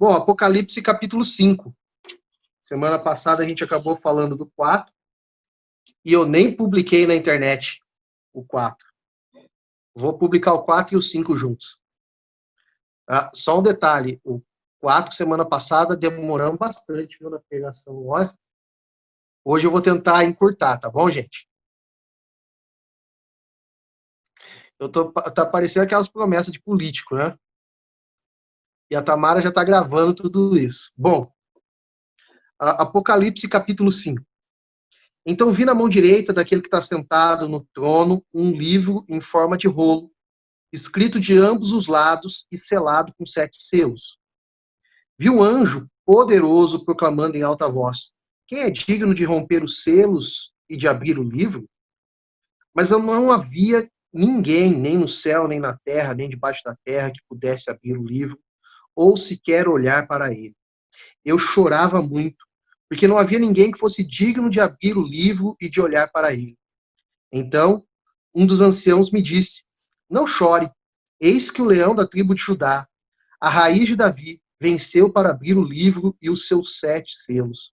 Bom, Apocalipse capítulo 5. Semana passada a gente acabou falando do 4 e eu nem publiquei na internet o 4. Vou publicar o 4 e o 5 juntos. Só um detalhe, o 4 semana passada demoramos bastante, viu, na pegação. Olha, hoje eu vou tentar encurtar, tá bom, gente? Tá parecendo aquelas promessas de político, né? E a Tamara já tá gravando tudo isso. Bom, Apocalipse capítulo 5. Então vi na mão direita daquele que está sentado no trono um livro em forma de rolo, escrito de ambos os lados e selado com 7 selos. Vi um anjo poderoso proclamando em alta voz: quem é digno de romper os selos e de abrir o livro? Mas não havia ninguém, nem no céu, nem na terra, nem debaixo da terra, que pudesse abrir o livro, ou sequer olhar para ele. Eu chorava muito, porque não havia ninguém que fosse digno de abrir o livro e de olhar para ele. Então, um dos anciãos me disse: não chore, eis que o leão da tribo de Judá, a raiz de Davi, venceu para abrir o livro e os seus 7 selos.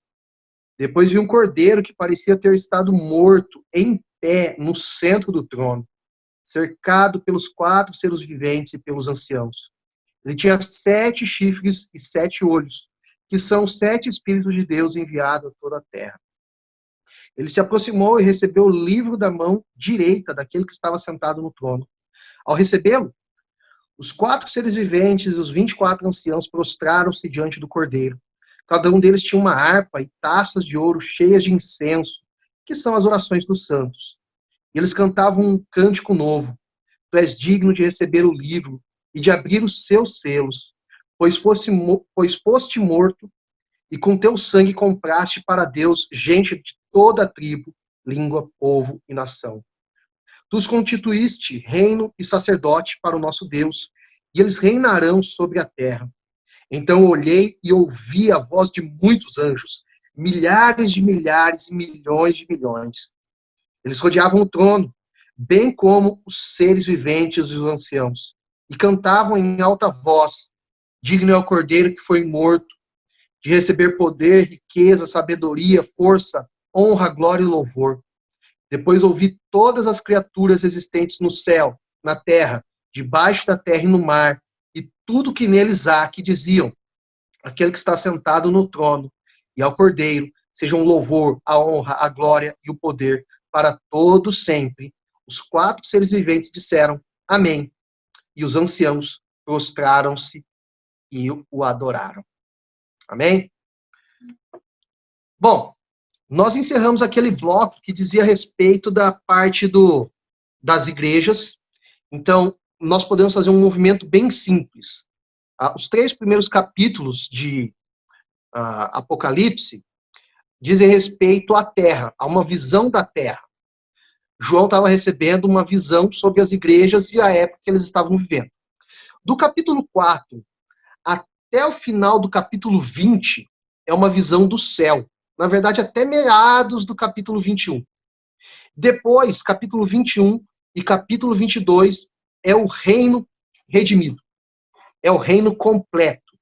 Depois vi um cordeiro que parecia ter estado morto, em pé, no centro do trono, cercado pelos 4 seres viventes e pelos anciãos. Ele tinha 7 chifres e 7 olhos, que são os 7 Espíritos de Deus enviados a toda a terra. Ele se aproximou e recebeu o livro da mão direita daquele que estava sentado no trono. Ao recebê-lo, os 4 seres viventes e os 24 anciãos prostraram-se diante do cordeiro. Cada um deles tinha uma harpa e taças de ouro cheias de incenso, que são as orações dos santos. E eles cantavam um cântico novo: tu és digno de receber o livro e de abrir os seus selos, pois foste morto, e com teu sangue compraste para Deus gente de toda a tribo, língua, povo e nação. Tu os constituíste reino e sacerdote para o nosso Deus, e eles reinarão sobre a terra. Então eu olhei e ouvi a voz de muitos anjos, milhares de milhares e milhões de milhões. Eles rodeavam o trono, bem como os seres viventes e os anciãos, e cantavam em alta voz: digno é o cordeiro que foi morto, de receber poder, riqueza, sabedoria, força, honra, glória e louvor. Depois ouvi todas as criaturas existentes no céu, na terra, debaixo da terra e no mar, e tudo que neles há, que diziam: aquele que está sentado no trono e ao Cordeiro, sejam o louvor, a honra, a glória e o poder para todos sempre. Os 4 seres viventes disseram: amém. E os anciãos prostraram-se e o adoraram. Amém? Bom, nós encerramos aquele bloco que dizia a respeito da parte das igrejas. Então, nós podemos fazer um movimento bem simples. Os 3 primeiros capítulos de Apocalipse dizem respeito à Terra, a uma visão da Terra. João estava recebendo uma visão sobre as igrejas e a época que eles estavam vivendo. Do capítulo 4 até o final do capítulo 20, é uma visão do céu. Na verdade, até meados do capítulo 21. Depois, capítulo 21 e capítulo 22 é o reino redimido. É o reino completo.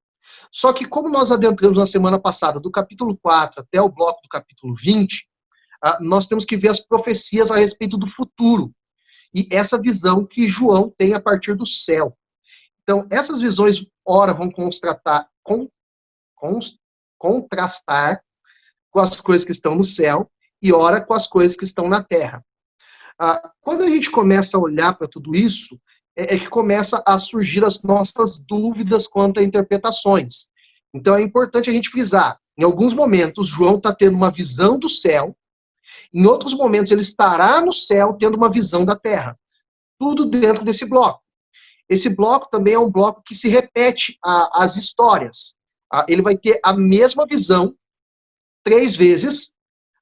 Só que como nós adentramos na semana passada, do capítulo 4 até o bloco do capítulo 20, nós temos que ver as profecias a respeito do futuro. E essa visão que João tem a partir do céu. Então, essas visões, ora, vão contrastar com as coisas que estão no céu e ora com as coisas que estão na terra. Quando a gente começa a olhar para tudo isso, é que começa a surgir as nossas dúvidas quanto a interpretações. Então é importante a gente frisar, em alguns momentos João está tendo uma visão do céu, em outros momentos ele estará no céu tendo uma visão da terra. Tudo dentro desse bloco. Esse bloco também é um bloco que se repete as histórias. Ele vai ter a mesma visão 3 vezes,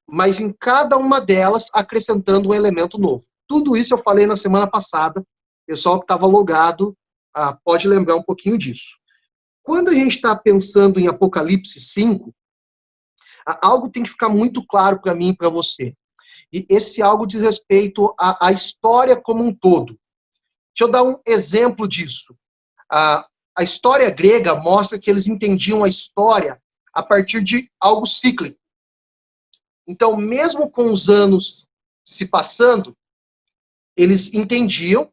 mas em cada uma delas acrescentando um elemento novo. Tudo isso eu falei na semana passada. O pessoal que estava logado pode lembrar um pouquinho disso. Quando a gente está pensando em Apocalipse 5, algo tem que ficar muito claro para mim e para você. E esse algo diz respeito à história como um todo. Deixa eu dar um exemplo disso. A história grega mostra que eles entendiam a história a partir de algo cíclico. Então, mesmo com os anos se passando, eles entendiam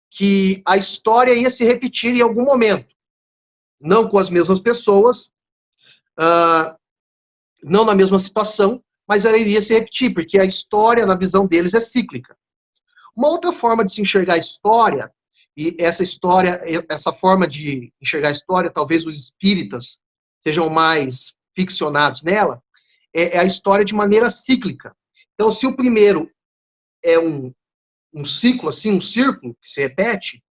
que a história ia se repetir em algum momento. Não com as mesmas pessoas, não na mesma situação, mas ela iria se repetir, porque a história, na visão deles, é cíclica. Uma outra forma de se enxergar a história, e essa forma de enxergar a história, talvez os espíritas sejam mais ficcionados nela, é a história de maneira cíclica. Então, se o primeiro é um ciclo, assim, um círculo que se repete,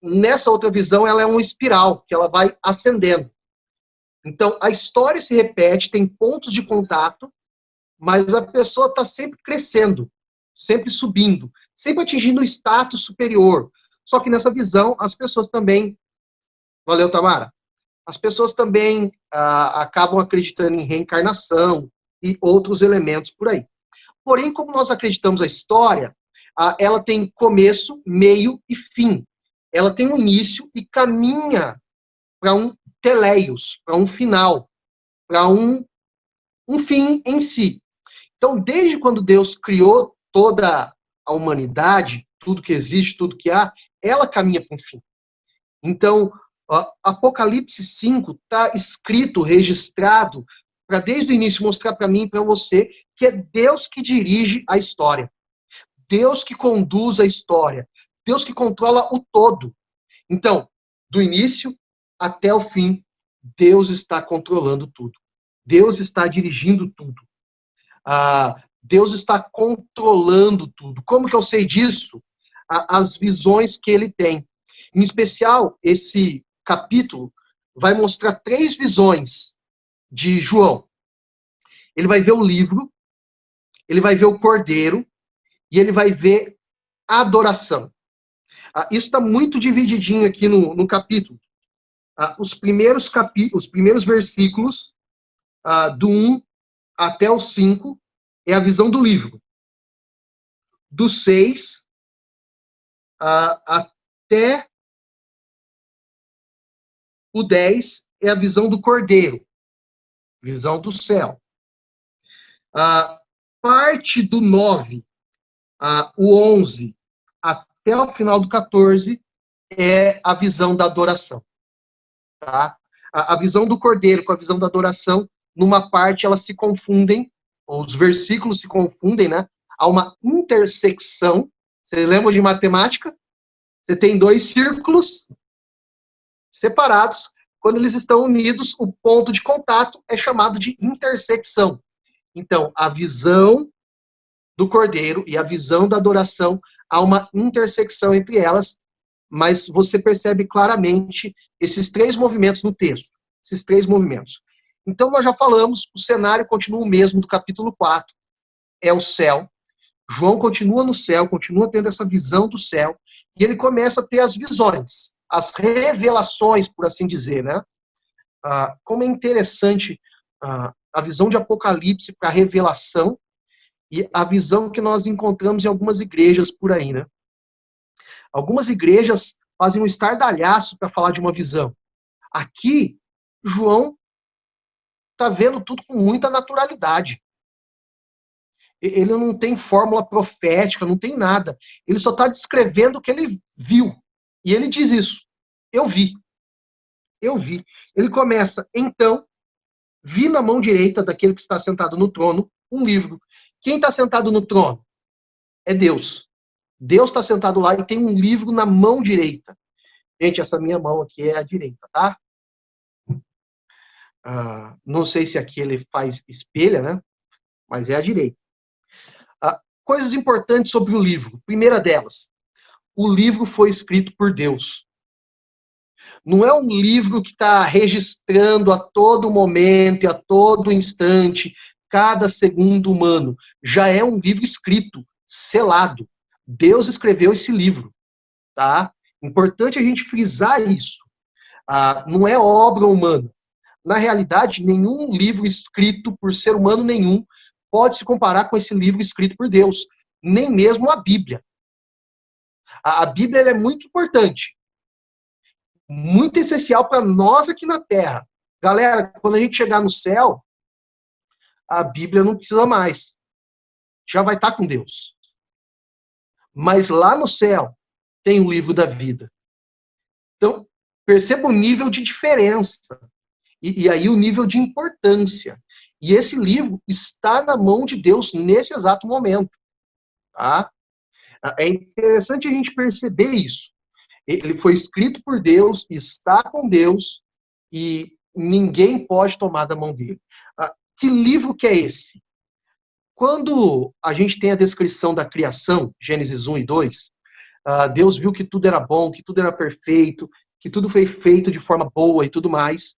nessa outra visão ela é uma espiral, que ela vai ascendendo. Então, a história se repete, tem pontos de contato, mas a pessoa está sempre crescendo, sempre subindo, sempre atingindo um status superior. Só que nessa visão, as pessoas também... Valeu, Tamara? As pessoas também acabam acreditando em reencarnação e outros elementos por aí. Porém, como nós acreditamos a história, ela tem começo, meio e fim. Ela tem um início e caminha para um teleios, para um final, para um fim em si. Então, desde quando Deus criou toda a humanidade, tudo que existe, tudo que há, ela caminha para um fim. Então, Apocalipse 5 está escrito, registrado, para desde o início mostrar para mim e para você que é Deus que dirige a história. Deus que conduz a história. Deus que controla o todo. Então, do início até o fim, Deus está controlando tudo. Deus está dirigindo tudo. Deus está controlando tudo. Como que eu sei disso? As visões que ele tem. Em especial, esse capítulo vai mostrar 3 visões de João. Ele vai ver o livro, ele vai ver o cordeiro e ele vai ver a adoração. Isso está muito divididinho aqui no capítulo. Os primeiros versículos, do 1 até o 5, é a visão do livro. Do 6 até o 10 é a visão do cordeiro, visão do céu. Parte do 9, o 11, até o final do 14, é a visão da adoração. Tá? A visão do cordeiro com a visão da adoração, numa parte elas se confundem, os versículos se confundem, né? Há uma intersecção. Vocês lembram de matemática? Você tem 2 círculos separados. Quando eles estão unidos, o ponto de contato é chamado de intersecção. Então, a visão do cordeiro e a visão da adoração, há uma intersecção entre elas, mas você percebe claramente esses 3 movimentos no texto, esses 3 movimentos. Então, nós já falamos, o cenário continua o mesmo do capítulo 4, é o céu. João continua no céu, continua tendo essa visão do céu, e ele começa a ter as visões, as revelações, por assim dizer, né? Como é interessante a visão de Apocalipse para a revelação e a visão que nós encontramos em algumas igrejas por aí, né? Algumas igrejas fazem um estardalhaço para falar de uma visão. Aqui, João está vendo tudo com muita naturalidade. Ele não tem fórmula profética, não tem nada. Ele só está descrevendo o que ele viu. E ele diz isso. Eu vi. Eu vi. Ele começa, então, vi na mão direita daquele que está sentado no trono um livro. Quem está sentado no trono? É Deus. Deus está sentado lá e tem um livro na mão direita. Gente, essa minha mão aqui é a direita, tá? Não sei se aqui ele faz espelha, né? Mas é a direita. Coisas importantes sobre o livro. Primeira delas, o livro foi escrito por Deus. Não é um livro que está registrando a todo momento e a todo instante, cada segundo humano. Já é um livro escrito, selado. Deus escreveu esse livro, tá? Importante a gente frisar isso. Não é obra humana. Na realidade, nenhum livro escrito por ser humano nenhum pode se comparar com esse livro escrito por Deus, nem mesmo a Bíblia. A Bíblia ela é muito importante, muito essencial para nós aqui na Terra. Galera, quando a gente chegar no céu, a Bíblia não precisa mais. Já vai estar com Deus. Mas lá no céu tem o livro da vida. Então, perceba o nível de diferença. E aí o nível de importância. E esse livro está na mão de Deus nesse exato momento. Tá? É interessante a gente perceber isso. Ele foi escrito por Deus, está com Deus, e ninguém pode tomar da mão dele. Que livro que é esse? Quando a gente tem a descrição da criação, Gênesis 1 e 2, Deus viu que tudo era bom, que tudo era perfeito, que tudo foi feito de forma boa e tudo mais.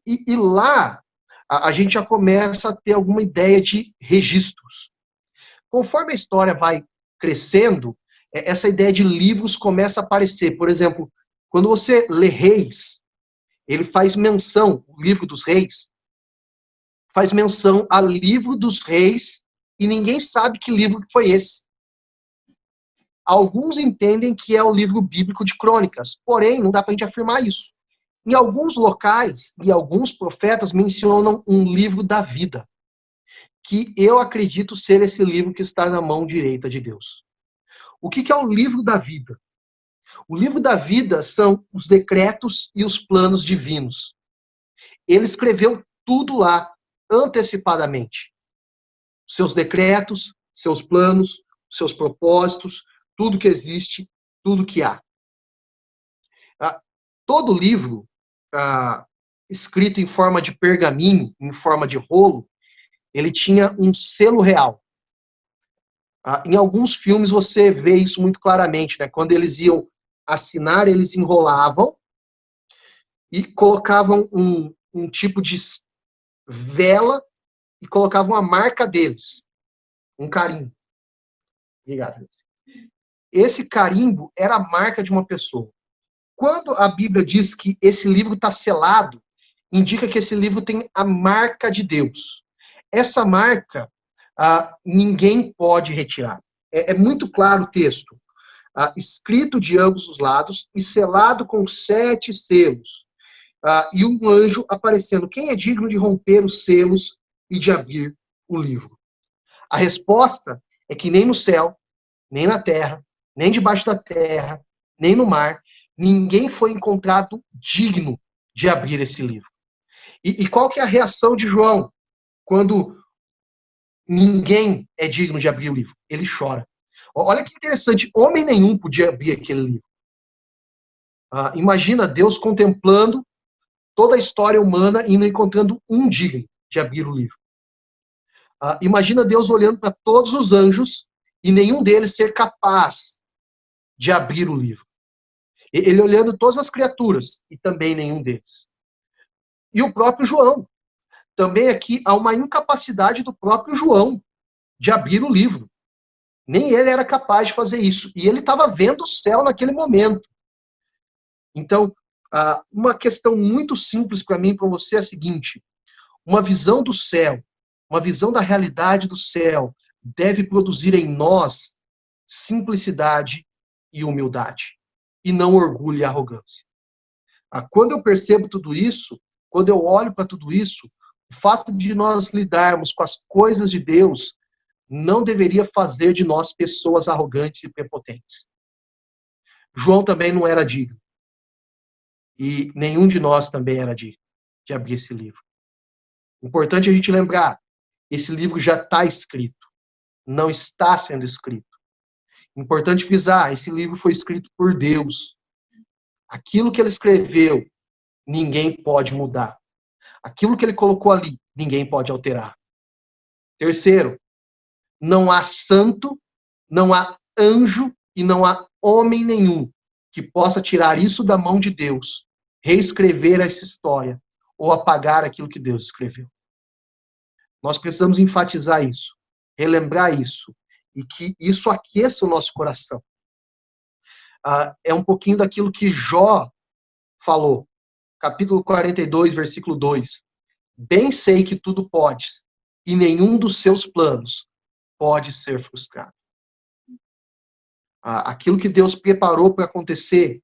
E lá a gente já começa a ter alguma ideia de registros. Conforme a história vai crescendo, essa ideia de livros começa a aparecer. Por exemplo, quando você lê Reis, ele faz menção, o livro dos reis, faz menção ao livro dos reis, e ninguém sabe que livro foi esse. Alguns entendem que é o livro bíblico de Crônicas, porém, não dá para a gente afirmar isso. Em alguns locais, e alguns profetas mencionam um livro da vida, que eu acredito ser esse livro que está na mão direita de Deus. O que é o livro da vida? O livro da vida são os decretos e os planos divinos. Ele escreveu tudo lá, antecipadamente. Seus decretos, seus planos, seus propósitos, tudo que existe, tudo que há. Todo livro escrito em forma de pergaminho, em forma de rolo, ele tinha um selo real. Em alguns filmes você vê isso muito claramente, né? Quando eles iam assinar, eles enrolavam e colocavam um tipo de vela e colocavam a marca deles, um carimbo. Obrigado. Esse carimbo era a marca de uma pessoa. Quando a Bíblia diz que esse livro está selado, indica que esse livro tem a marca de Deus. Essa marca, ninguém pode retirar. É muito claro o texto. Escrito de ambos os lados e selado com 7 selos. E um anjo aparecendo. Quem é digno de romper os selos e de abrir o livro? A resposta é que nem no céu, nem na terra, nem debaixo da terra, nem no mar, ninguém foi encontrado digno de abrir esse livro. E qual que é a reação de João quando ninguém é digno de abrir o livro? Ele chora. Olha que interessante, homem nenhum podia abrir aquele livro. Imagina Deus contemplando toda a história humana e não encontrando um digno de abrir o livro. Imagina Deus olhando para todos os anjos e nenhum deles ser capaz de abrir o livro. Ele olhando todas as criaturas e também nenhum deles. E o próprio João. Também aqui há uma incapacidade do próprio João de abrir o livro. Nem ele era capaz de fazer isso. E ele estava vendo o céu naquele momento. Então, uma questão muito simples para mim e para você é a seguinte: uma visão do céu, uma visão da realidade do céu, deve produzir em nós simplicidade e humildade, e não orgulho e arrogância. Quando eu percebo tudo isso, quando eu olho para tudo isso, o fato de nós lidarmos com as coisas de Deus não deveria fazer de nós pessoas arrogantes e prepotentes. João também não era digno. E nenhum de nós também era digno de abrir esse livro. Importante a gente lembrar, esse livro já está escrito, não está sendo escrito. Importante frisar, esse livro foi escrito por Deus. Aquilo que ele escreveu, ninguém pode mudar. Aquilo que ele colocou ali, ninguém pode alterar. Terceiro, não há santo, não há anjo e não há homem nenhum que possa tirar isso da mão de Deus, reescrever essa história ou apagar aquilo que Deus escreveu. Nós precisamos enfatizar isso, relembrar isso, e que isso aqueça o nosso coração. É um pouquinho daquilo que Jó falou, capítulo 42, versículo 2. Bem sei que tudo podes, e nenhum dos seus planos pode ser frustrado. Aquilo que Deus preparou para acontecer,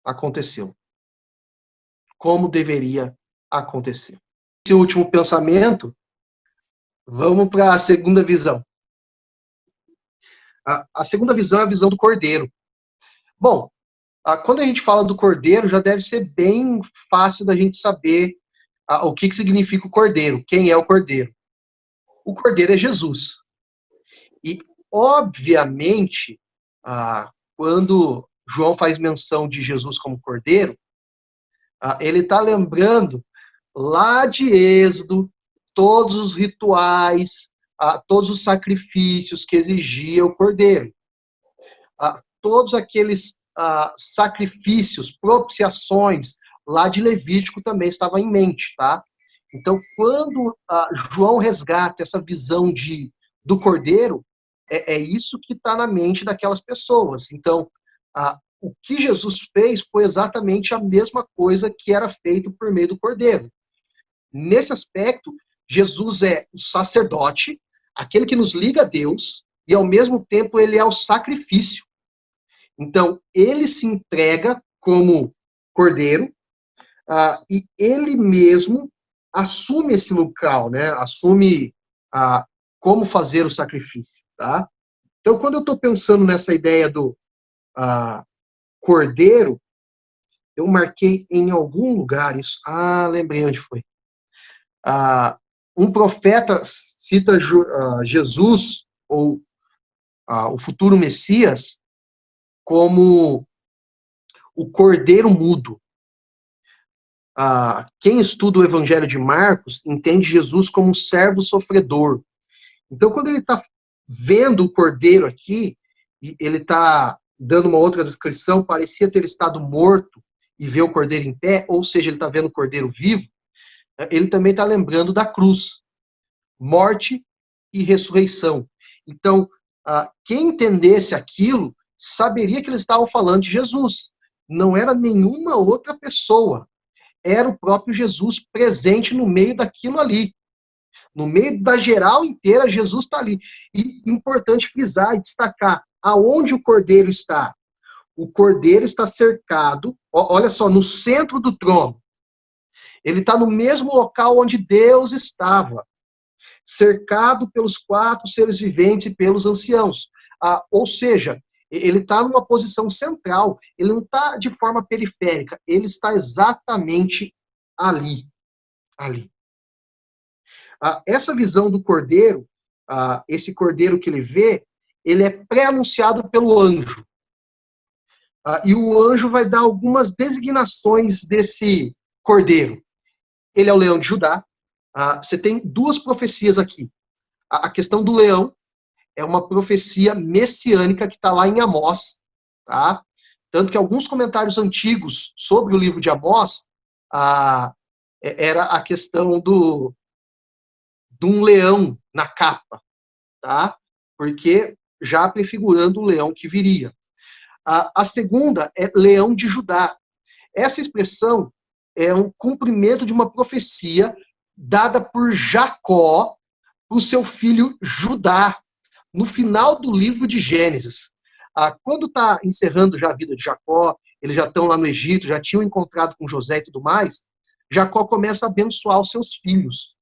aconteceu. Como deveria acontecer. Esse último pensamento, vamos para a segunda visão. A segunda visão é a visão do cordeiro. Bom, quando a gente fala do cordeiro, já deve ser bem fácil da gente saber o que significa o cordeiro, quem é o cordeiro. O cordeiro é Jesus. E, obviamente, quando João faz menção de Jesus como cordeiro, ele está lembrando lá de Êxodo, todos os rituais, todos os sacrifícios que exigia o cordeiro. Todos aqueles sacrifícios, propiciações, lá de Levítico também estava em mente, tá? Então, quando João resgata essa visão do cordeiro, é isso que está na mente daquelas pessoas. Então, o que Jesus fez foi exatamente a mesma coisa que era feito por meio do cordeiro. Nesse aspecto, Jesus é o sacerdote, aquele que nos liga a Deus, e ao mesmo tempo ele é o sacrifício. Então, ele se entrega como cordeiro, e ele mesmo assume esse local, né? Assume como fazer o sacrifício, tá? Então, quando eu estou pensando nessa ideia do cordeiro, eu marquei em algum lugar isso. Lembrei onde foi. Um profeta cita Jesus, ou o futuro Messias, como o cordeiro mudo. Quem estuda o Evangelho de Marcos entende Jesus como um servo sofredor. Então, quando ele está vendo o cordeiro aqui, ele está dando uma outra descrição, parecia ter estado morto e vê o cordeiro em pé, ou seja, ele está vendo o cordeiro vivo, ele também está lembrando da cruz, morte e ressurreição. Então, quem entendesse aquilo, saberia que eles estavam falando de Jesus. Não era nenhuma outra pessoa. Era o próprio Jesus presente no meio daquilo ali. No meio da geral inteira, Jesus está ali. E importante frisar e destacar aonde o cordeiro está. O cordeiro está cercado, olha só, no centro do trono. Ele está no mesmo local onde Deus estava, cercado pelos 4 seres viventes e pelos anciãos. Ou seja, ele está numa posição central, ele não está de forma periférica, ele está exatamente ali. Essa visão do cordeiro, esse cordeiro que ele vê, ele é pré-anunciado pelo anjo. E o anjo vai dar algumas designações desse cordeiro. Ele é o leão de Judá. Você tem 2 profecias aqui. A questão do leão é uma profecia messiânica que está lá em Amós, tá? Tanto que alguns comentários antigos sobre o livro de Amós era a questão de um leão na capa, tá? Porque já prefigurando o leão que viria. A segunda é leão de Judá. Essa expressão é um cumprimento de uma profecia dada por Jacó para o seu filho Judá, no final do livro de Gênesis. Quando está encerrando já a vida de Jacó, eles já estão lá no Egito, já tinham encontrado com José e tudo mais, Jacó começa a abençoar os seus filhos.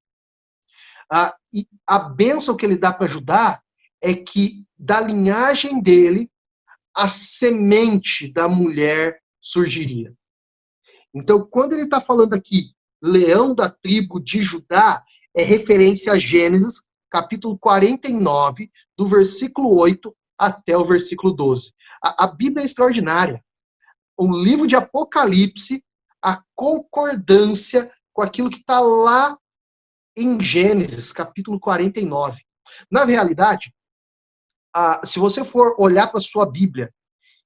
E a bênção que ele dá para Judá é que da linhagem dele, a semente da mulher surgiria. Então, quando ele está falando aqui, leão da tribo de Judá, é referência a Gênesis, capítulo 49, do versículo 8 até o versículo 12. A Bíblia é extraordinária. O livro de Apocalipse, a concordância com aquilo que está lá em Gênesis, capítulo 49. Na realidade, se você for olhar para a sua Bíblia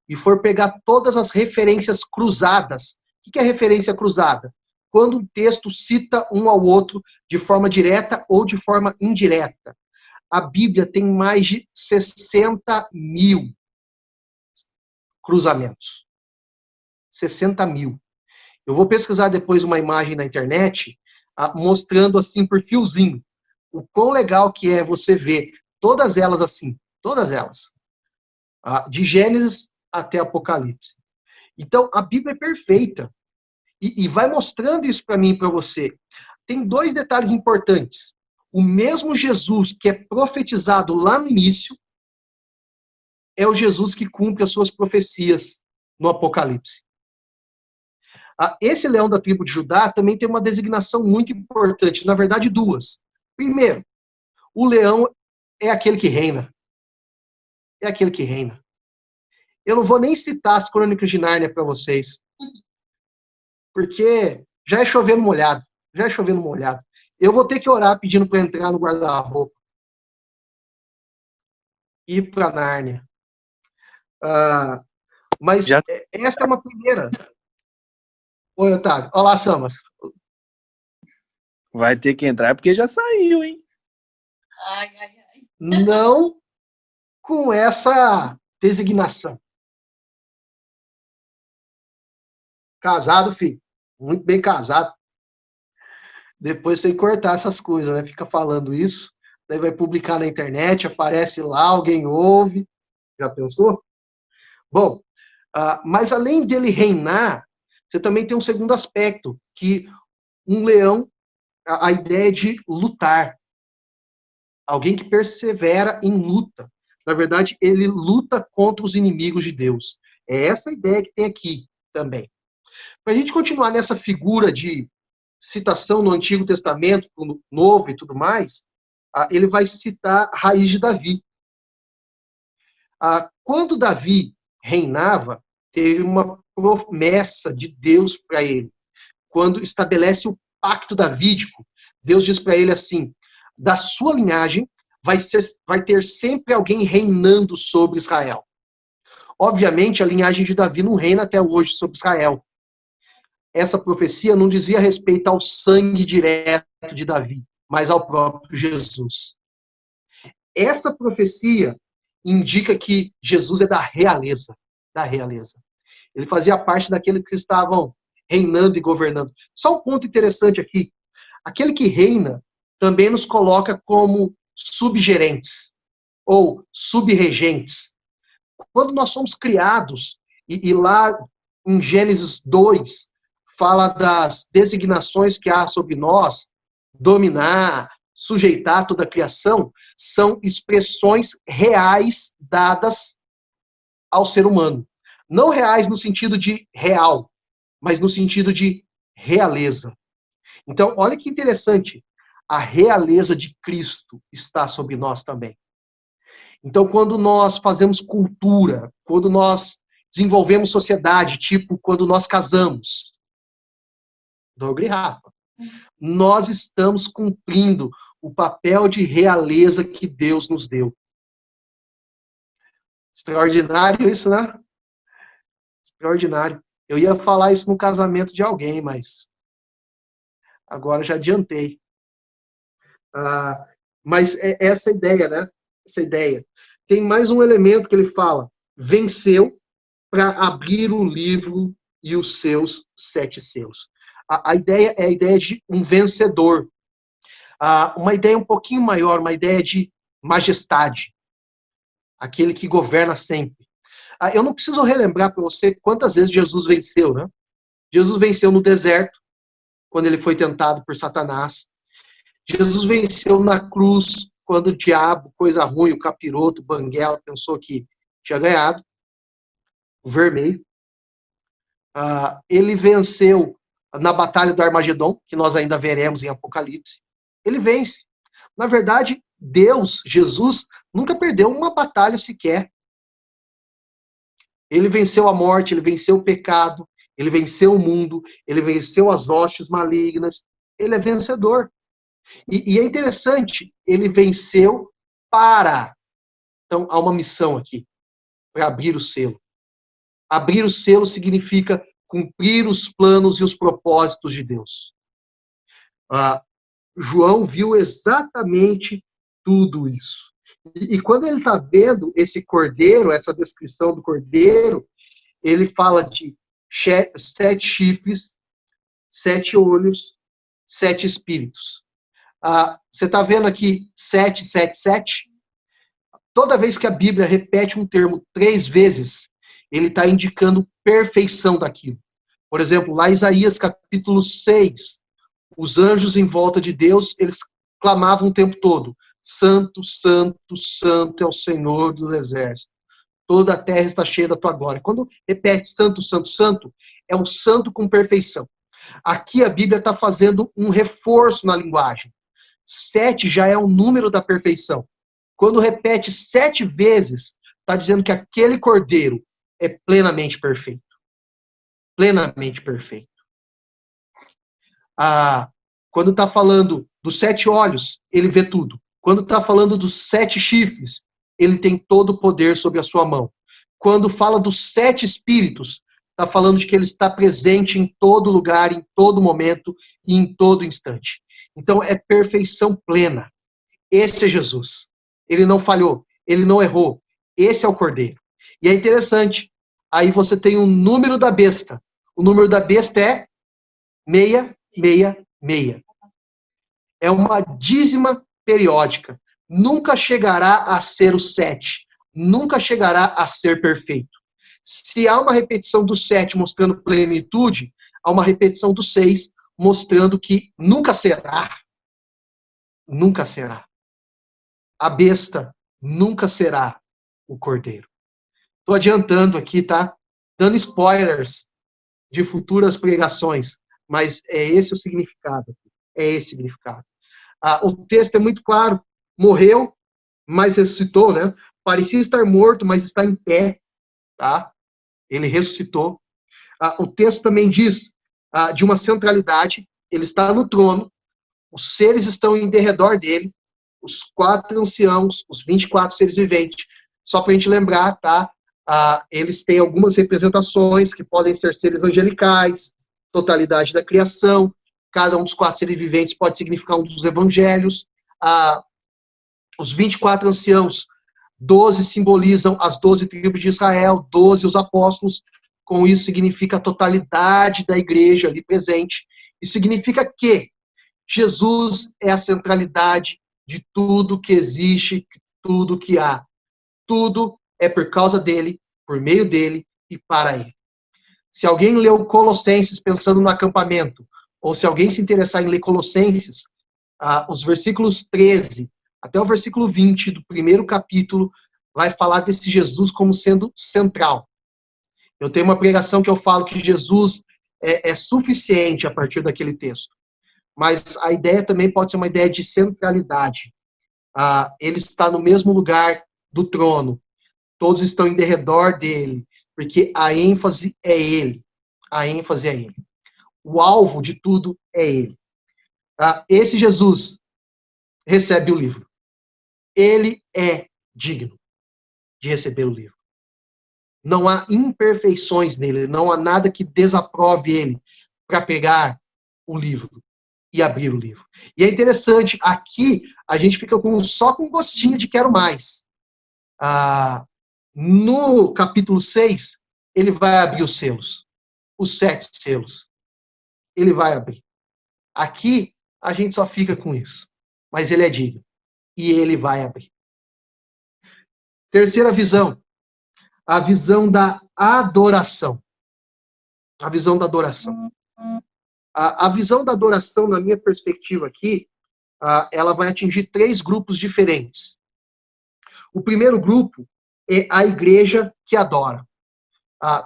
e for pegar todas as referências cruzadas, o que é referência cruzada? Quando um texto cita um ao outro de forma direta ou de forma indireta. A Bíblia tem mais de 60 mil cruzamentos. 60 mil. Eu vou pesquisar depois uma imagem na internet mostrando assim por fiozinho o quão legal que é você ver todas elas assim, todas elas, de Gênesis até Apocalipse. Então, a Bíblia é perfeita. E vai mostrando isso para mim e para você. Tem dois detalhes importantes. O mesmo Jesus que é profetizado lá no início é o Jesus que cumpre as suas profecias no Apocalipse. Esse leão da tribo de Judá também tem uma designação muito importante, na verdade, duas. Primeiro, o leão é aquele que reina. É aquele que reina. Eu não vou nem citar as Crônicas de Nárnia para vocês, porque já é chovendo molhado. Já é chovendo molhado. Eu vou ter que orar pedindo para entrar no guarda-roupa. Ir para Nárnia. Mas Já essa é uma primeira. Oi, Otávio. Olá, Samas. vai ter que entrar porque já saiu, hein? Ai, ai, ai. Não com essa designação. Casado, filho. Muito bem casado. Depois tem que cortar essas coisas, né? Fica falando isso, daí vai publicar na internet, aparece lá, alguém ouve. Já pensou? Bom, mas além dele reinar, você também tem um segundo aspecto, que um leão, a ideia de lutar. Alguém que persevera em luta. Na verdade, ele luta contra os inimigos de Deus. É essa a ideia que tem aqui também. Para a gente continuar nessa figura de citação no Antigo Testamento, no Novo e tudo mais, ele vai citar a raiz de Davi. Quando Davi reinava, teve uma promessa de Deus para ele. Quando estabelece o pacto davídico, Deus diz para ele assim: da sua linhagem vai ter sempre alguém reinando sobre Israel. Obviamente, a linhagem de Davi não reina até hoje sobre Israel. Essa profecia não dizia respeito ao sangue direto de Davi, mas ao próprio Jesus. Essa profecia indica que Jesus é da realeza. Da realeza. Ele fazia parte daqueles que estavam reinando e governando. Só um ponto interessante aqui. Aquele que reina também nos coloca como subgerentes ou subregentes. Quando nós somos criados, e lá em Gênesis 2, fala das designações que há sobre nós, dominar, sujeitar toda a criação, são expressões reais dadas ao ser humano. Não reais no sentido de real, mas no sentido de realeza. Então, olha que interessante. A realeza de Cristo está sobre nós também. Então, quando nós fazemos cultura, quando nós desenvolvemos sociedade, tipo quando nós casamos, Douglas e Rafa, nós estamos cumprindo o papel de realeza que Deus nos deu. Extraordinário isso, né? Extraordinário. Eu ia falar isso no casamento de alguém, mas agora já adiantei. Mas é essa ideia, né? Essa ideia. Tem mais um elemento que ele fala. Venceu para abrir o livro e os seus 7 selos. A ideia é a ideia de um vencedor. Uma ideia um pouquinho maior, uma ideia de majestade. Aquele que governa sempre. Eu não preciso relembrar para você quantas vezes Jesus venceu, né? Jesus venceu no deserto, quando ele foi tentado por Satanás. Jesus venceu na cruz, quando o diabo, coisa ruim, o capiroto, o banguela, pensou que tinha ganhado. O vermelho. Ele venceu na batalha do Armagedon, que nós ainda veremos em Apocalipse. Ele vence. Na verdade, Deus, Jesus, nunca perdeu uma batalha sequer. Ele venceu a morte, ele venceu o pecado, ele venceu o mundo, ele venceu as hostes malignas. Ele é vencedor. E é interessante, ele venceu para. Então, há uma missão aqui, para abrir o selo. Abrir o selo significa cumprir os planos e os propósitos de Deus. João viu exatamente tudo isso. E quando ele está vendo esse cordeiro, essa descrição do cordeiro, ele fala de 7 chifres, 7 olhos, 7 espíritos. Você está vendo aqui 7, 7, 7? Toda vez que a Bíblia repete um termo 3 vezes, ele está indicando perfeição daquilo. Por exemplo, lá em Isaías capítulo 6, os anjos em volta de Deus, eles clamavam o tempo todo: Santo, Santo, Santo é o Senhor dos exércitos. Toda a terra está cheia da tua glória. Quando repete Santo, Santo, Santo, é um santo com perfeição. Aqui a Bíblia está fazendo um reforço na linguagem. 7 já é o número da perfeição. Quando repete 7 vezes, está dizendo que aquele cordeiro é plenamente perfeito. Plenamente perfeito. Quando está falando dos 7 olhos, ele vê tudo. Quando está falando dos 7 chifres, ele tem todo o poder sobre a sua mão. Quando fala dos 7 espíritos, está falando de que ele está presente em todo lugar, em todo momento e em todo instante. Então é perfeição plena. Esse é Jesus. Ele não falhou, ele não errou. Esse é o Cordeiro. E é interessante, aí você tem o número da besta. O número da besta é 666. É uma dízima periódica. Nunca chegará a ser o 7. Nunca chegará a ser perfeito. Se há uma repetição do 7 mostrando plenitude, há uma repetição do 6 mostrando que nunca será. Nunca será. A besta nunca será o cordeiro. Estou adiantando aqui, tá? Dando spoilers de futuras pregações, mas é esse o significado. É esse o significado. O texto é muito claro. Morreu, mas ressuscitou, né? Parecia estar morto, mas está em pé, tá? Ele ressuscitou. O texto também diz de uma centralidade. Ele está no trono, os seres estão em derredor dele, os 4 anciãos, os 24 seres viventes. Só para a gente lembrar, tá? Eles têm algumas representações que podem ser seres angelicais, totalidade da criação. Cada um dos 4 seres viventes pode significar um dos evangelhos. Os 24 anciãos, 12 simbolizam as 12 tribos de Israel, 12 os apóstolos. Com isso significa a totalidade da igreja ali presente. E significa que Jesus é a centralidade de tudo que existe, tudo que há. Tudo é por causa dele, por meio dele e para ele. Se alguém leu Colossenses pensando no acampamento, ou se alguém se interessar em ler Colossenses, os versículos 13 até o versículo 20 do primeiro capítulo vai falar desse Jesus como sendo central. Eu tenho uma pregação que eu falo que Jesus é suficiente a partir daquele texto. Mas a ideia também pode ser uma ideia de centralidade. Ele está no mesmo lugar do trono. Todos estão em derredor dele, porque a ênfase é ele. A ênfase é ele. O alvo de tudo é ele. Esse Jesus recebe o livro. Ele é digno de receber o livro. Não há imperfeições nele, não há nada que desaprove ele para pegar o livro e abrir o livro. E é interessante, aqui a gente fica só com um gostinho de quero mais. No capítulo 6, ele vai abrir os selos, os 7 selos. Ele vai abrir. Aqui, a gente só fica com isso. Mas ele é digno. E ele vai abrir. Terceira visão. A visão da adoração. A visão da adoração. A visão da adoração, na minha perspectiva aqui, ela vai atingir 3 grupos diferentes. O primeiro grupo é a igreja que adora.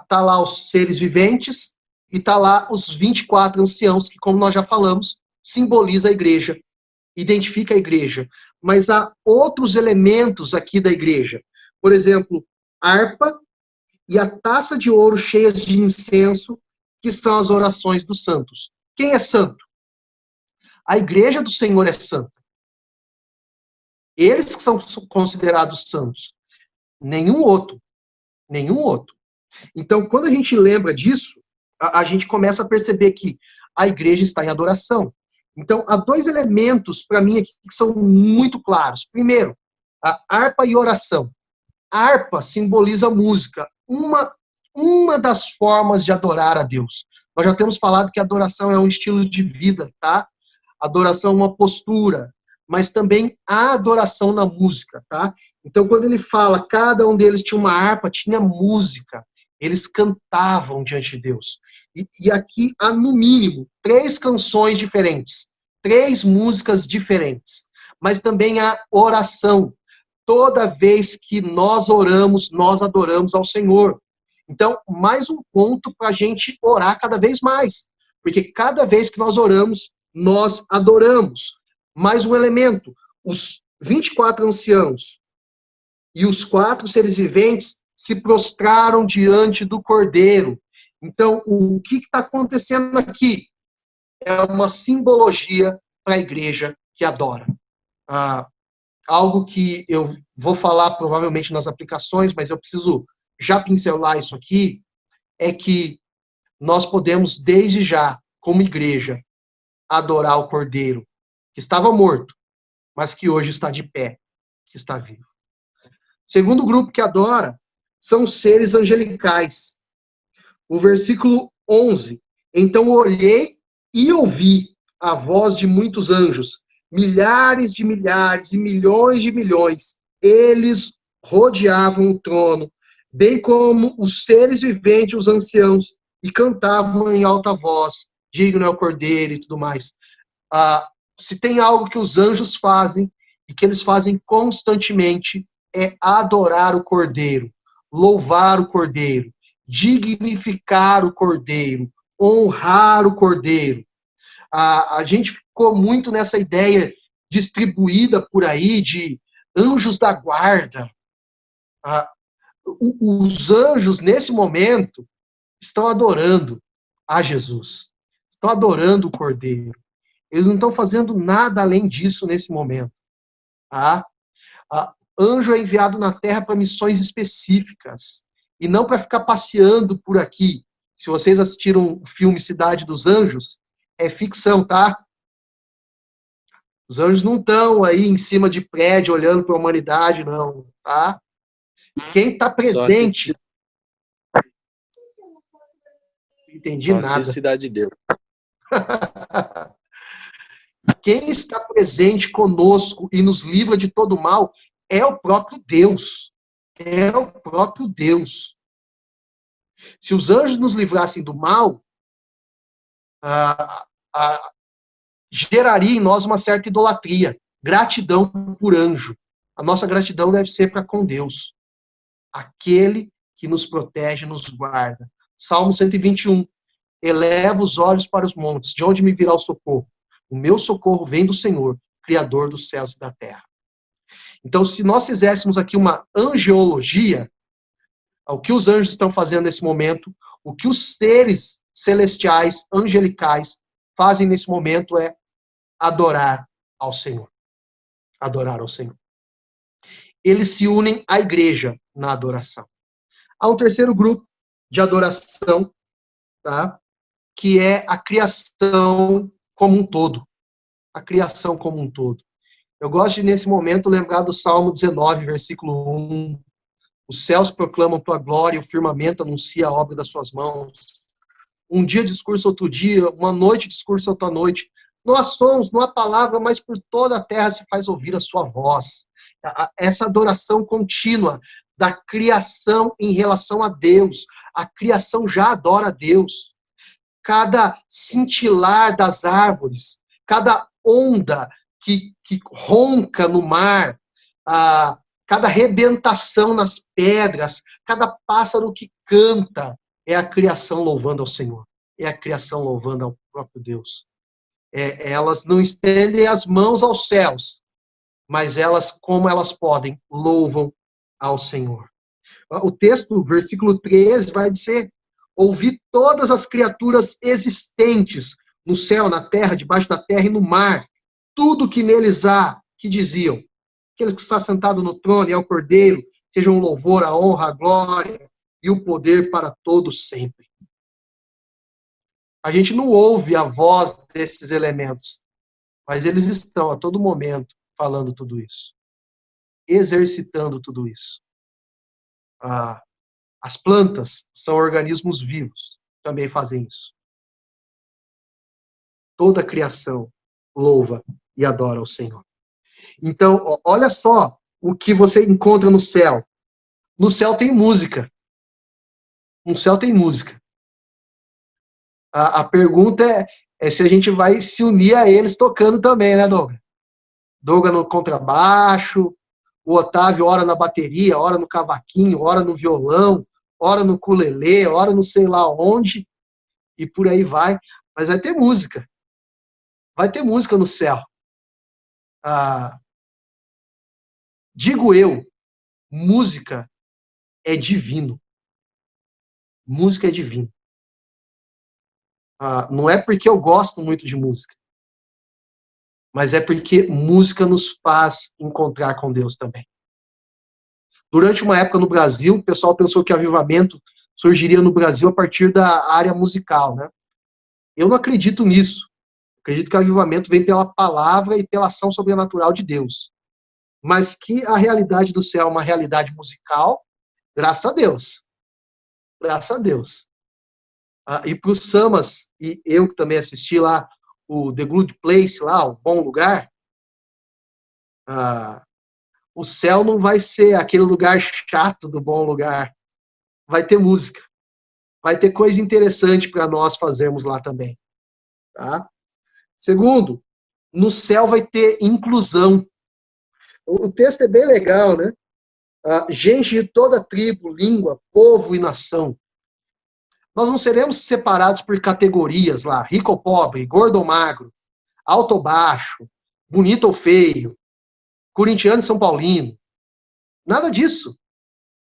Tá lá os seres viventes e tá lá os 24 anciãos, que, como nós já falamos, simboliza a igreja, identifica a igreja. Mas há outros elementos aqui da igreja. Por exemplo, harpa e a taça de ouro cheias de incenso, que são as orações dos santos. Quem é santo? A igreja do Senhor é santa. Eles que são considerados santos. Nenhum outro. Nenhum outro. Então, quando a gente lembra disso, a gente começa a perceber que a igreja está em adoração. Então, há 2 elementos, para mim, aqui que são muito claros. Primeiro, a harpa e oração. A harpa simboliza música. Uma das formas de adorar a Deus. Nós já temos falado que a adoração é um estilo de vida, tá? Adoração é uma postura, mas também há adoração na música, tá? Então, quando ele fala, cada um deles tinha uma harpa, tinha música. Eles cantavam diante de Deus. E aqui há, no mínimo, 3 canções diferentes, 3 músicas diferentes. Mas também há oração. Toda vez que nós oramos, nós adoramos ao Senhor. Então, mais um ponto para a gente orar cada vez mais. Porque cada vez que nós oramos, nós adoramos. Mais um elemento. Os 24 anciãos e os 4 seres viventes se prostraram diante do Cordeiro. Então, o que está acontecendo aqui? É uma simbologia para a igreja que adora. Algo que eu vou falar provavelmente nas aplicações, mas eu preciso já pincelar isso aqui, é que nós podemos, desde já, como igreja, adorar o Cordeiro, que estava morto, mas que hoje está de pé, que está vivo. Segundo grupo que adora são seres angelicais. O versículo 11. Então olhei e ouvi a voz de muitos anjos, milhares de milhares e milhões de milhões. Eles rodeavam o trono, bem como os seres viventes, os anciãos, e cantavam em alta voz, digno é o Cordeiro e tudo mais. Se tem algo que os anjos fazem, e que eles fazem constantemente, é adorar o Cordeiro, louvar o Cordeiro, dignificar o Cordeiro, honrar o Cordeiro. A gente ficou muito nessa ideia distribuída por aí de anjos da guarda. Os anjos, nesse momento, estão adorando a Jesus, estão adorando o Cordeiro. Eles não estão fazendo nada além disso nesse momento. Anjo é enviado na Terra para missões específicas, e não para ficar passeando por aqui. Se vocês assistiram o filme Cidade dos Anjos, é ficção, tá? Os anjos não estão aí em cima de prédio olhando para a humanidade, não, tá? Quem está presente... Não entendi nada. Cidade de Deus. Quem está presente conosco e nos livra de todo mal é o próprio Deus. É o próprio Deus. Se os anjos nos livrassem do mal, geraria em nós uma certa idolatria, gratidão por anjo. A nossa gratidão deve ser para com Deus, aquele que nos protege, nos guarda. Salmo 121. Eleva os olhos para os montes, de onde me virá o socorro? O meu socorro vem do Senhor, Criador dos céus e da terra. Então, se nós fizéssemos aqui uma angeologia, o que os anjos estão fazendo nesse momento, o que os seres celestiais, angelicais, fazem nesse momento é adorar ao Senhor. Adorar ao Senhor. Eles se unem à igreja na adoração. Há um terceiro grupo de adoração, tá? Que é a criação como um todo. A criação como um todo. Eu gosto de, nesse momento, lembrar do Salmo 19, versículo 1. Os céus proclamam tua glória, o firmamento anuncia a obra das suas mãos. Um dia discurso outro dia, uma noite discurso outra noite. Não há sons, não há palavra, mas por toda a terra se faz ouvir a sua voz. Essa adoração contínua da criação em relação a Deus. A criação já adora a Deus. Cada cintilar das árvores, cada onda que ronca no mar, cada rebentação nas pedras, cada pássaro que canta, é a criação louvando ao Senhor. É a criação louvando ao próprio Deus. Elas não estendem as mãos aos céus, mas elas, como elas podem, louvam ao Senhor. O texto, versículo 13, vai dizer: ouvi todas as criaturas existentes no céu, na terra, debaixo da terra e no mar, tudo que neles há, que diziam: aquele que está sentado no trono e é o Cordeiro, seja um louvor, a honra, a glória e o poder para todos sempre. A gente não ouve a voz desses elementos, mas eles estão a todo momento falando tudo isso, exercitando tudo isso. As plantas são organismos vivos, também fazem isso. Toda a criação louva e adora o Senhor. Então, olha só o que você encontra no céu. No céu tem música. No céu tem música. A pergunta é se a gente vai se unir a eles tocando também, né, Douglas? Douglas no contrabaixo, o Otávio ora na bateria, ora no cavaquinho, ora no violão, ora no ukulele, ora no sei lá onde, e por aí vai. Mas vai ter música. Vai ter música no céu. Digo eu, música é divino. Música é divino. Não é porque eu gosto muito de música, mas é porque música nos faz encontrar com Deus também. Durante uma época no Brasil, o pessoal pensou que avivamento surgiria no Brasil a partir da área musical, né? Eu não acredito nisso. Acredito que o avivamento vem pela palavra e pela ação sobrenatural de Deus. Mas que a realidade do céu é uma realidade musical, graças a Deus. Graças a Deus. E para os Samas, e eu que também assisti lá, o The Good Place, lá, o Bom Lugar, o céu não vai ser aquele lugar chato do bom lugar. Vai ter música. Vai ter coisa interessante para nós fazermos lá também. Tá? Segundo, no céu vai ter inclusão. O texto é bem legal, né? Gente de toda tribo, língua, povo e nação. Nós não seremos separados por categorias lá, rico ou pobre, gordo ou magro, alto ou baixo, bonito ou feio, corintiano e São Paulino. Nada disso.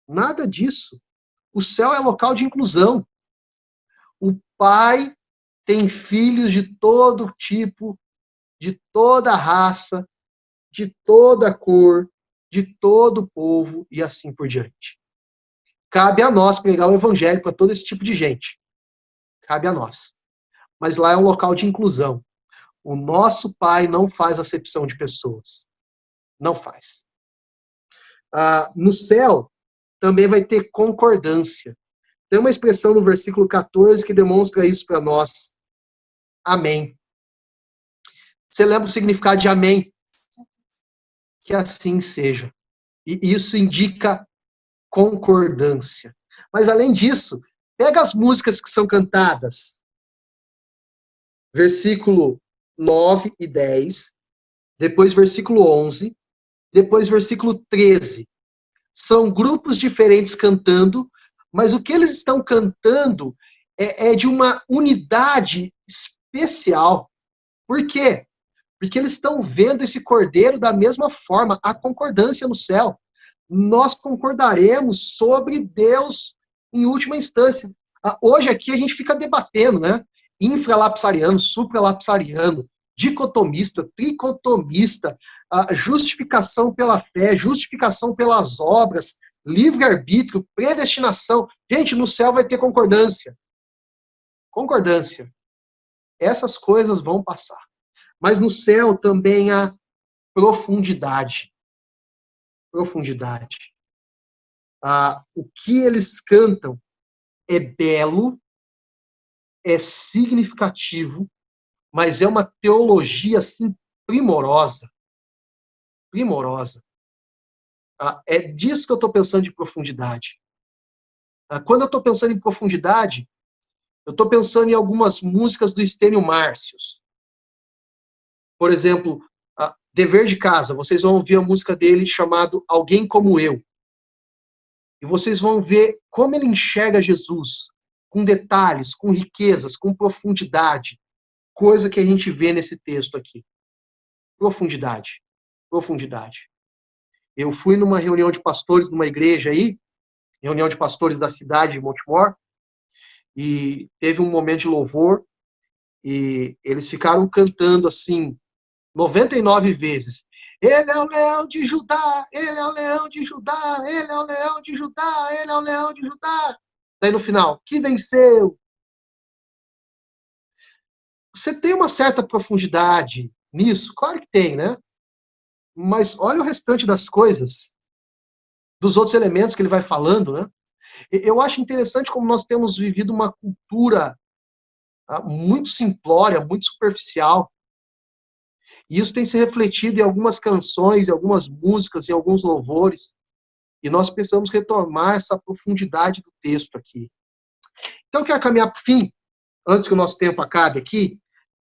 Nada disso. O céu é local de inclusão. O Pai tem filhos de todo tipo, de toda raça, de toda cor, de todo povo e assim por diante. Cabe a nós pregar o evangelho para todo esse tipo de gente. Cabe a nós. Mas lá é um local de inclusão. O nosso Pai não faz acepção de pessoas. Não faz. No céu, também vai ter concordância. Tem uma expressão no versículo 14 que demonstra isso para nós. Amém. Você lembra o significado de amém? Que assim seja. E isso indica concordância. Mas, além disso, pega as músicas que são cantadas. Versículo 9 e 10, depois versículo 11, depois versículo 13. São grupos diferentes cantando, mas o que eles estão cantando é de uma unidade especial. Por quê? Porque eles estão vendo esse cordeiro da mesma forma, a concordância no céu. Nós concordaremos sobre Deus em última instância. Hoje aqui a gente fica debatendo, né? Infralapsariano, supralapsariano, dicotomista, tricotomista, justificação pela fé, justificação pelas obras, livre-arbítrio, predestinação. Gente, no céu vai ter concordância. Concordância. Essas coisas vão passar. Mas no céu também há profundidade. Profundidade. O que eles cantam é belo, é significativo, mas é uma teologia assim primorosa. Primorosa. É disso que eu estou pensando de profundidade. Quando eu estou pensando em profundidade, eu estou pensando em algumas músicas do Estênio Márcios. Por exemplo, Dever de Casa, vocês vão ouvir a música dele chamado Alguém Como Eu. E vocês vão ver como ele enxerga Jesus, com detalhes, com riquezas, com profundidade, coisa que a gente vê nesse texto aqui. Profundidade. Profundidade. Eu fui numa reunião de pastores numa igreja aí, reunião de pastores da cidade de Montemor, e teve um momento de louvor, e eles ficaram cantando assim, 99 vezes. Ele é o leão de Judá, ele é o leão de Judá, ele é o leão de Judá, ele é o leão de Judá. Daí no final, que venceu? Você tem uma certa profundidade nisso? Claro que tem, né? Mas olha o restante das coisas, dos outros elementos que ele vai falando, né? Eu acho interessante como nós temos vivido uma cultura muito simplória, muito superficial. E isso tem se refletido em algumas canções, em algumas músicas, em alguns louvores. E nós precisamos retomar essa profundidade do texto aqui. Então, eu quero caminhar para o fim, antes que o nosso tempo acabe aqui,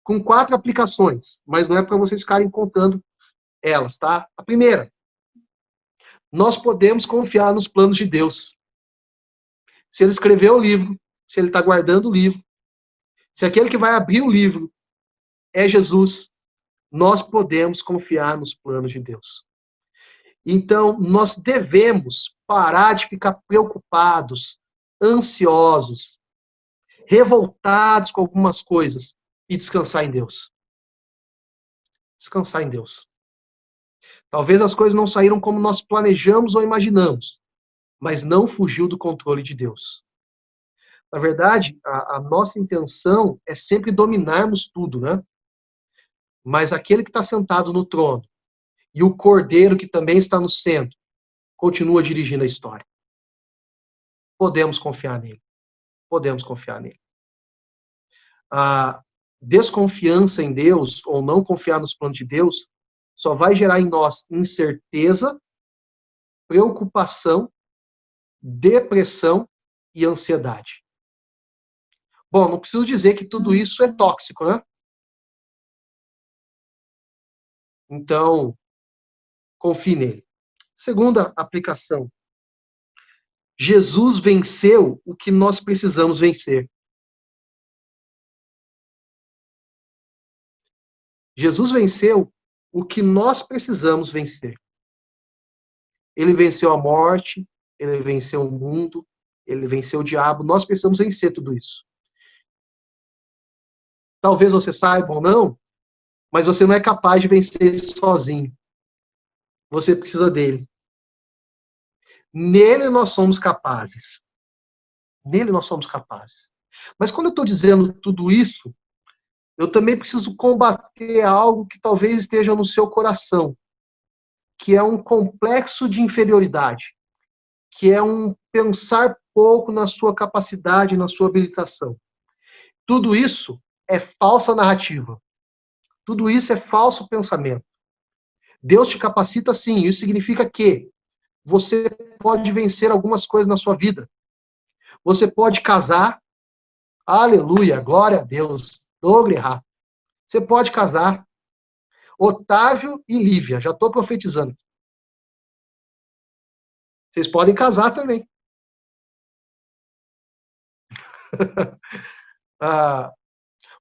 com 4 aplicações, mas não é para vocês ficarem contando elas, tá? A primeira, nós podemos confiar nos planos de Deus. Se ele escreveu o livro, se ele está guardando o livro, se aquele que vai abrir o livro é Jesus, nós podemos confiar nos planos de Deus. Então, nós devemos parar de ficar preocupados, ansiosos, revoltados com algumas coisas e descansar em Deus. Descansar em Deus. Talvez as coisas não saíram como nós planejamos ou imaginamos, mas não fugiu do controle de Deus. Na verdade, a nossa intenção é sempre dominarmos tudo, né? Mas aquele que está sentado no trono e o Cordeiro que também está no centro continua dirigindo a história. Podemos confiar nele. Podemos confiar nele. A desconfiança em Deus, ou não confiar nos planos de Deus, só vai gerar em nós incerteza, preocupação, depressão e ansiedade. Bom, não preciso dizer que tudo isso é tóxico, né? Então, confie nele. Segunda aplicação. Jesus venceu o que nós precisamos vencer. Jesus venceu o que nós precisamos vencer. Ele venceu a morte, ele venceu o mundo, ele venceu o diabo. Nós precisamos vencer tudo isso. Talvez você saiba ou não, mas você não é capaz de vencer sozinho. Você precisa dele. Nele nós somos capazes. Nele nós somos capazes. Mas quando eu estou dizendo tudo isso, eu também preciso combater algo que talvez esteja no seu coração, que é um complexo de inferioridade, que é um pensar pouco na sua capacidade, na sua habilitação. Tudo isso é falsa narrativa. Tudo isso é falso pensamento. Deus te capacita sim, isso significa que você pode vencer algumas coisas na sua vida. Você pode casar, aleluia, glória a Deus, Douglas. Você pode casar. Otávio e Lívia, já estou profetizando. Vocês podem casar também.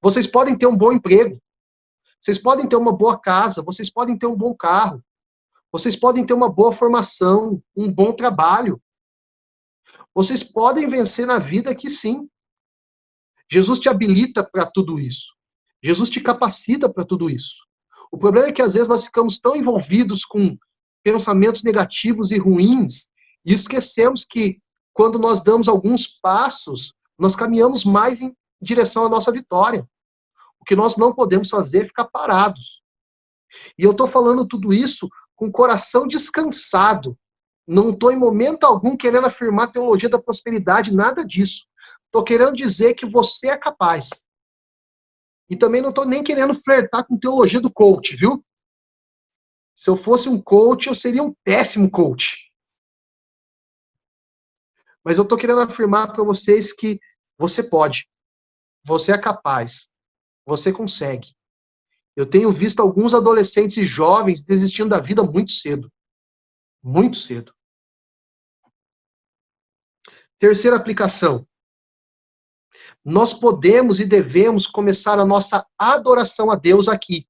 Vocês podem ter um bom emprego. Vocês podem ter uma boa casa. Vocês podem ter um bom carro. Vocês podem ter uma boa formação, um bom trabalho. Vocês podem vencer na vida que sim. Jesus te habilita para tudo isso. Jesus te capacita para tudo isso. O problema é que às vezes nós ficamos tão envolvidos com pensamentos negativos e ruins e esquecemos que quando nós damos alguns passos, nós caminhamos mais em direção à nossa vitória. O que nós não podemos fazer é ficar parados. E eu estou falando tudo isso com o coração descansado. Não estou em momento algum querendo afirmar a teologia da prosperidade, nada disso. Estou querendo dizer que você é capaz. E também não estou nem querendo flertar com teologia do coach, viu? Se eu fosse um coach, eu seria um péssimo coach. Mas eu estou querendo afirmar para vocês que você pode. Você é capaz. Você consegue. Eu tenho visto alguns adolescentes e jovens desistindo da vida muito cedo. Muito cedo. Terceira aplicação. Nós podemos e devemos começar a nossa adoração a Deus aqui.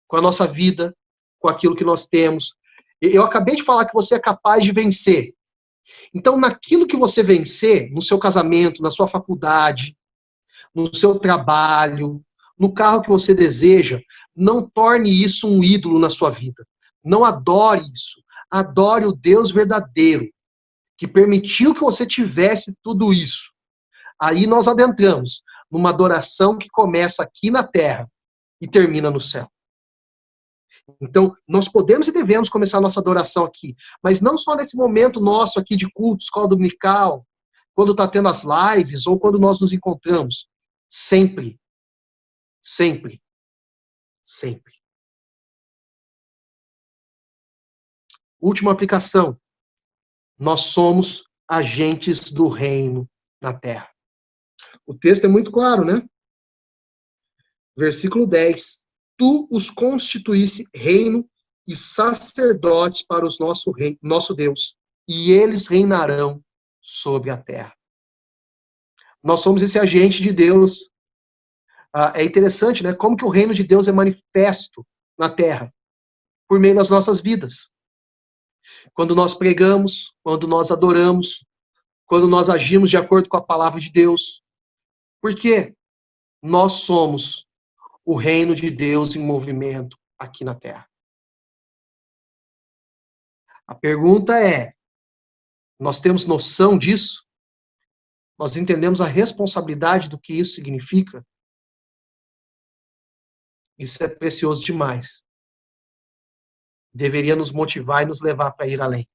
Com a nossa vida, com aquilo que nós temos. Eu acabei de falar que você é capaz de vencer. Então, naquilo que você vencer, no seu casamento, na sua faculdade, no seu trabalho, no carro que você deseja, não torne isso um ídolo na sua vida. Não adore isso. Adore o Deus verdadeiro, que permitiu que você tivesse tudo isso. Aí nós adentramos numa adoração que começa aqui na terra e termina no céu. Então, nós podemos e devemos começar a nossa adoração aqui, mas não só nesse momento nosso aqui de culto, escola dominical, quando está tendo as lives ou quando nós nos encontramos. Sempre. Sempre. Sempre. Última aplicação. Nós somos agentes do reino na terra. O texto é muito claro, né? Versículo 10. Tu os constituísse reino e sacerdotes para o nosso Deus, e eles reinarão sobre a terra. Nós somos esse agente de Deus. É interessante, né? Como que o reino de Deus é manifesto na terra? Por meio das nossas vidas. Quando nós pregamos, quando nós adoramos, quando nós agimos de acordo com a palavra de Deus. Por quê? Nós somos o reino de Deus em movimento aqui na terra. A pergunta é, nós temos noção disso? Nós entendemos a responsabilidade do que isso significa? Isso é precioso demais. Deveria nos motivar e nos levar para ir além.